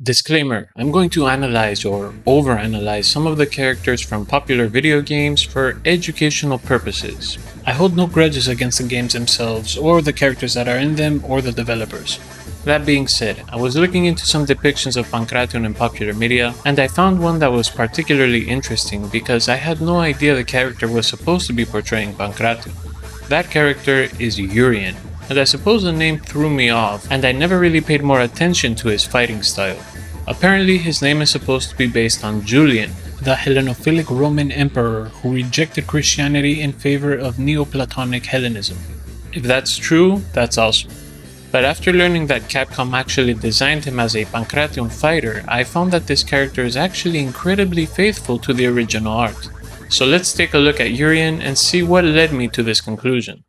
Disclaimer, I'm going to analyze or overanalyze some of the characters from popular video games for educational purposes. I hold no grudges against the games themselves, or the characters that are in them, or the developers. That being said, I was looking into some depictions of Pankration in popular media, and I found one that was particularly interesting because I had no idea the character was supposed to be portraying Pankration. That character is Urien, and I suppose the name threw me off, and I never really paid more attention to his fighting style. Apparently, his name is supposed to be based on Julian, the Hellenophilic Roman emperor who rejected Christianity in favor of Neoplatonic Hellenism. If that's true, that's awesome. But after learning that Capcom actually designed him as a Pankration fighter, I found that this character is actually incredibly faithful to the original art. So let's take a look at Urien and see what led me to this conclusion.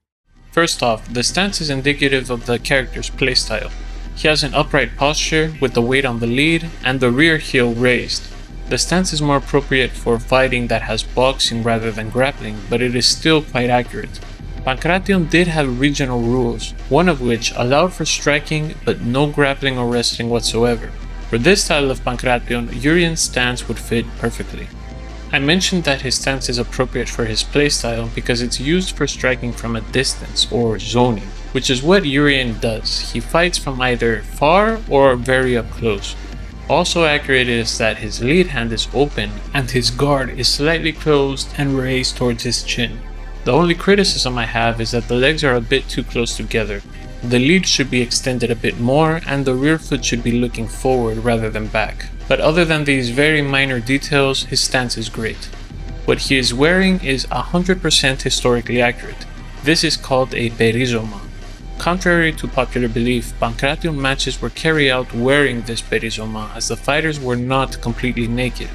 First off, the stance is indicative of the character's playstyle. He has an upright posture with the weight on the lead and the rear heel raised. The stance is more appropriate for fighting that has boxing rather than grappling, but it is still quite accurate. Pankration did have regional rules, one of which allowed for striking but no grappling or wrestling whatsoever. For this style of Pankration, Urien's stance would fit perfectly. I mentioned that his stance is appropriate for his playstyle because it's used for striking from a distance, or zoning, which is what Urien does. He fights from either far or very up close. Also accurate is that his lead hand is open and his guard is slightly closed and raised towards his chin. The only criticism I have is that the legs are a bit too close together. The lead should be extended a bit more and the rear foot should be looking forward rather than back. But other than these very minor details, his stance is great. What he is wearing is 100% historically accurate. This is called a perizoma. Contrary to popular belief, Pankration matches were carried out wearing this perizoma as the fighters were not completely naked.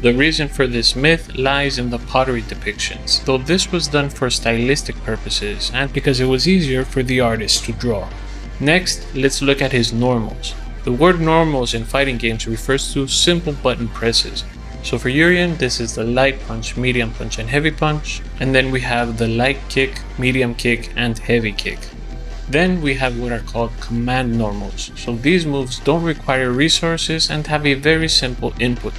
The reason for this myth lies in the pottery depictions, though this was done for stylistic purposes and because it was easier for the artist to draw. Next, let's look at his normals. The word normals in fighting games refers to simple button presses. So for Urien, this is the light punch, medium punch, and heavy punch, and then we have the light kick, medium kick, and heavy kick. Then we have what are called command normals, so these moves don't require resources and have a very simple input.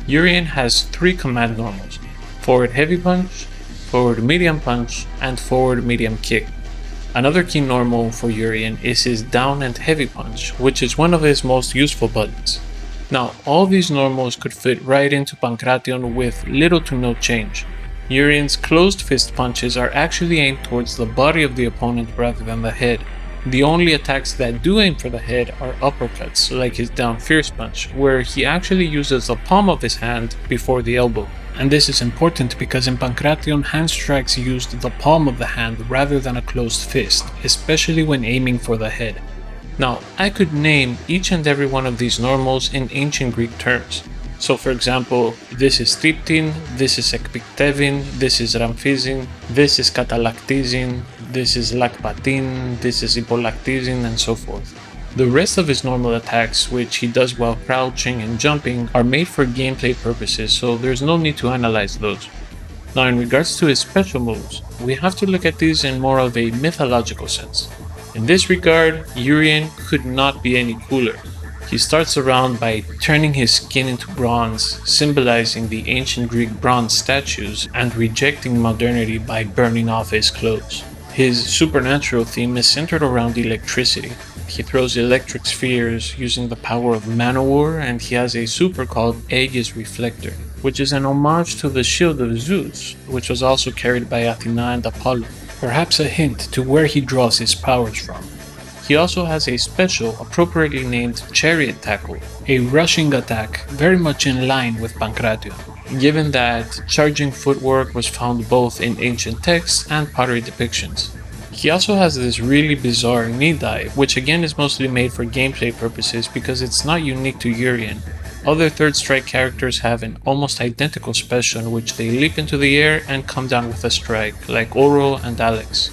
Urien has 3 command normals: forward heavy punch, forward medium punch, and forward medium kick. Another key normal for Urien is his down and heavy punch, which is one of his most useful buttons. Now, all these normals could fit right into Pankration with little to no change. Urien's closed fist punches are actually aimed towards the body of the opponent rather than the head. The only attacks that do aim for the head are uppercuts, like his down fierce punch, where he actually uses the palm of his hand before the elbow. And this is important because in Pankration, hand strikes used the palm of the hand rather than a closed fist, especially when aiming for the head. Now, I could name each and every one of these normals in ancient Greek terms. So for example, this is Triptin, this is Ekpiktevin, this is Ramphizin, this is Katalaktizin, this is Lakpatin, this is Hypolaktizin, and so forth. The rest of his normal attacks, which he does while crouching and jumping, are made for gameplay purposes, so there's no need to analyze those. Now in regards to his special moves, we have to look at these in more of a mythological sense. In this regard, Urien could not be any cooler. He starts the round by turning his skin into bronze, symbolizing the ancient Greek bronze statues, and rejecting modernity by burning off his clothes. His supernatural theme is centered around electricity. He throws electric spheres using the power of Manowar, and he has a super called Aegis Reflector, which is an homage to the shield of Zeus, which was also carried by Athena and Apollo, perhaps a hint to where he draws his powers from. He also has a special, appropriately named Chariot Tackle, a rushing attack very much in line with Pankration, given that charging footwork was found both in ancient texts and pottery depictions. He also has this really bizarre knee dive, which again is mostly made for gameplay purposes because it's not unique to Urien. Other Third Strike characters have an almost identical special in which they leap into the air and come down with a strike, like Oro and Alex.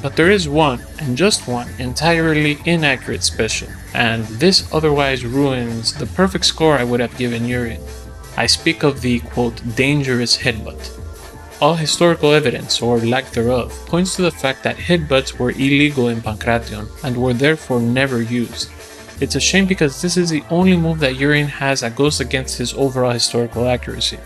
But there is one, and just one, entirely inaccurate special, and this otherwise ruins the perfect score I would have given Urien. I speak of the, quote, dangerous headbutt. All historical evidence, or lack thereof, points to the fact that headbutts were illegal in Pankration and were therefore never used. It's a shame because this is the only move that Urien has that goes against his overall historical accuracy.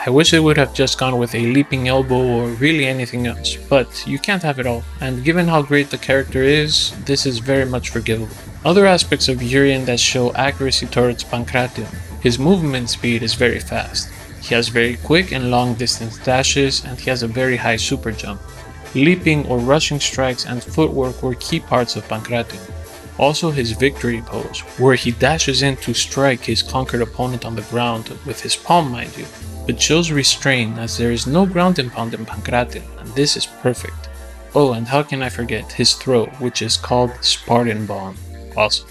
I wish it would have just gone with a leaping elbow or really anything else, but you can't have it all, and given how great the character is, this is very much forgivable. Other aspects of Urien that show accuracy towards Pankration: his movement speed is very fast. He has very quick and long distance dashes, and he has a very high super jump. Leaping or rushing strikes and footwork were key parts of Pankration. Also his victory pose, where he dashes in to strike his conquered opponent on the ground with his palm, mind you, but shows restraint as there is no ground and pound in Pankration, and this is perfect. Oh, and how can I forget his throw, which is called Spartan Bomb. Awesome.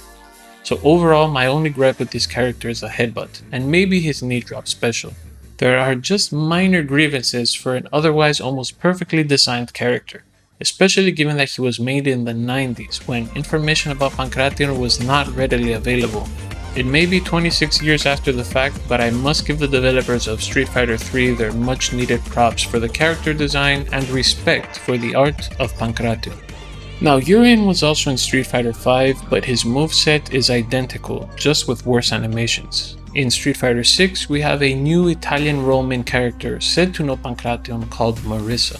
So overall, my only gripe with this character is a headbutt, and maybe his knee drop special. There are just minor grievances for an otherwise almost perfectly designed character, especially given that he was made in the 90s when information about Pankration was not readily available. It may be 26 years after the fact, but I must give the developers of Street Fighter 3 their much needed props for the character design and respect for the art of Pankration. Now, Urien was also in Street Fighter 5, but his moveset is identical, just with worse animations. In Street Fighter 6, we have a new Italian Roman character said to know Pankration called Marisa.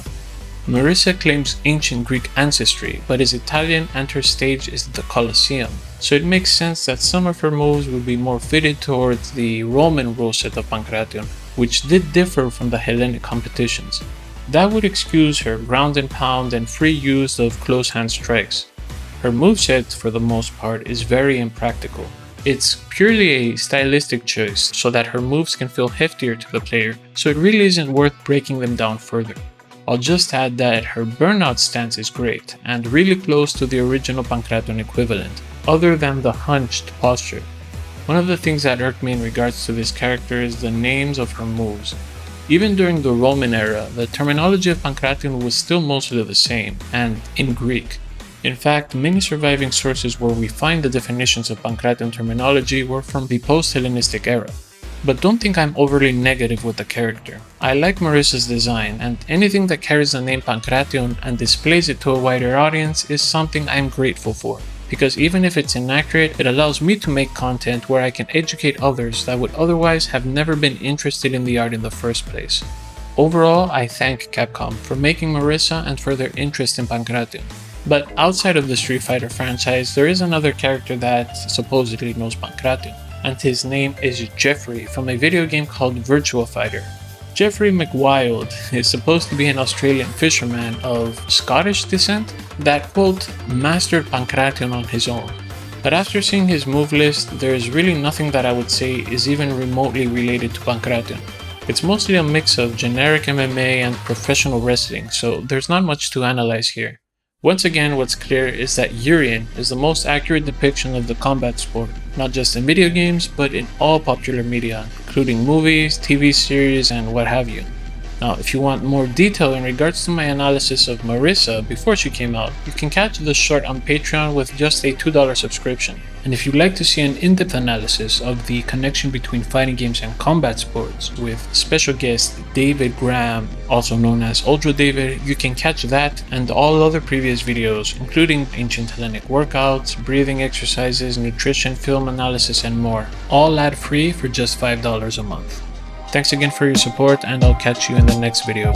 Marisa claims ancient Greek ancestry, but is Italian and her stage is the Colosseum, so it makes sense that some of her moves would be more fitted towards the Roman rule set of Pankration, which did differ from the Hellenic competitions. That would excuse her ground and pound and free use of close hand strikes. Her moveset, for the most part, is very impractical. It's purely a stylistic choice so that her moves can feel heftier to the player, so it really isn't worth breaking them down further. I'll just add that her burnout stance is great, and really close to the original Pankration equivalent, other than the hunched posture. One of the things that irked me in regards to this character is the names of her moves. Even during the Roman era, the terminology of Pankration was still mostly the same, and in Greek. In fact, many surviving sources where we find the definitions of Pankration terminology were from the post-Hellenistic era. But don't think I'm overly negative with the character. I like Marisa's design, and anything that carries the name Pankration and displays it to a wider audience is something I'm grateful for, because even if it's inaccurate, it allows me to make content where I can educate others that would otherwise have never been interested in the art in the first place. Overall, I thank Capcom for making Marisa and for their interest in Pankration. But outside of the Street Fighter franchise, there is another character that supposedly knows Pankration, and his name is Jeffrey from a video game called Virtua Fighter. Jeffrey McWild is supposed to be an Australian fisherman of Scottish descent that, quote, mastered Pankration on his own. But after seeing his move list, there is really nothing that I would say is even remotely related to Pankration. It's mostly a mix of generic MMA and professional wrestling, so there's not much to analyze here. Once again, what's clear is that Urien is the most accurate depiction of the combat sport, not just in video games, but in all popular media, including movies, TV series, and what have you. Now, if you want more detail in regards to my analysis of Marisa before she came out, you can catch the short on Patreon with just a $2 subscription. And if you'd like to see an in-depth analysis of the connection between fighting games and combat sports with special guest David Graham, also known as Ultra David, you can catch that and all other previous videos, including ancient Hellenic workouts, breathing exercises, nutrition, film analysis, and more, all ad-free for just $5 a month. Thanks again for your support, and I'll catch you in the next video.